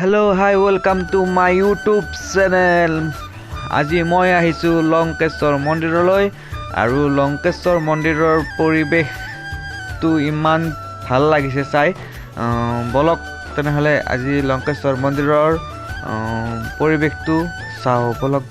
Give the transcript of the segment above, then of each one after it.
Hello, hi, welcome to my YouTube channel. আজি মই আহিছো লংকেশ্বৰ মন্দিৰলৈ আৰু লংকেশ্বৰ মন্দিৰৰ পৰিৱেশটো ইমান ভাল লাগিছে চাই বলক তেনেহলে আজি লংকেশ্বৰ মন্দিৰৰ পৰিৱেশটো চাও বলক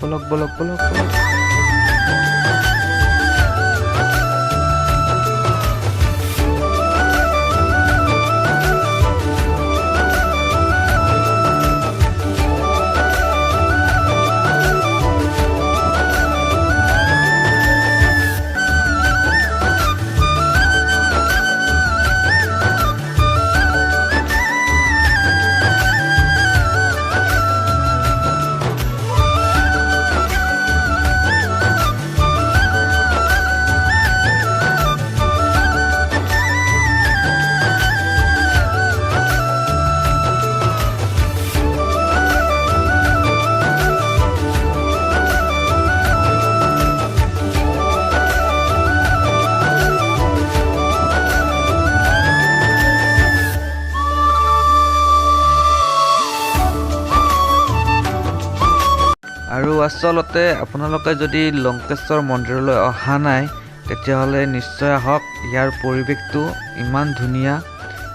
আৰু আসলতে আপোনালোকে যদি লংকেশ্বৰ মন্দিৰলৈ অহা নাই তেতিয়াহ'লে নিশ্চয় আহক ইয়াৰ পৰিৱেশটো ইমান ধুনীয়া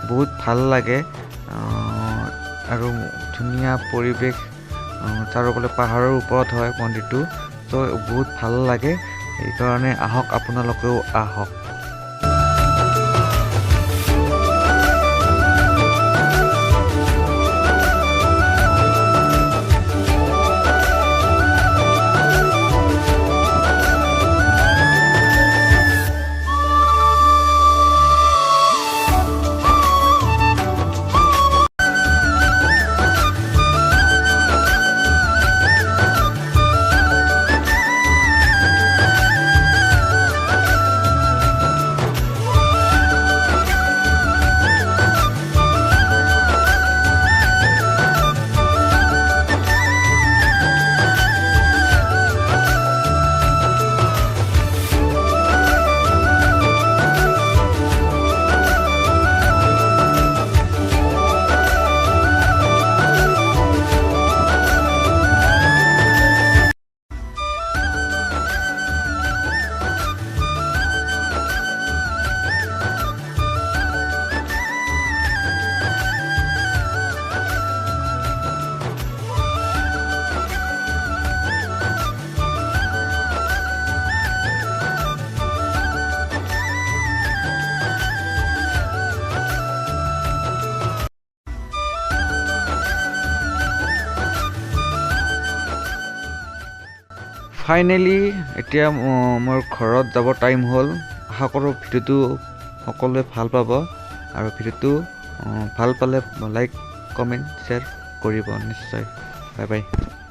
বহুত ভাল লাগে আৰু ধুনীয়া পৰিৱেশ চাৰিওফালে পাহাৰৰ ওপৰত হয় মন্দিৰটো তো বহুত ভাল লাগে সেইকাৰণে আহক আপোনালোকেও আহক ফাইনেলি এতিয়া মোৰ ঘৰত যাব টাইম হ'ল আশা কৰোঁ ভিডিঅ'টো সকলোৱে ভাল পাব আৰু ভিডিঅ'টো ভাল পালে লাইক কমেণ্ট শ্বেয়াৰ কৰিব নিশ্চয় বাই বাই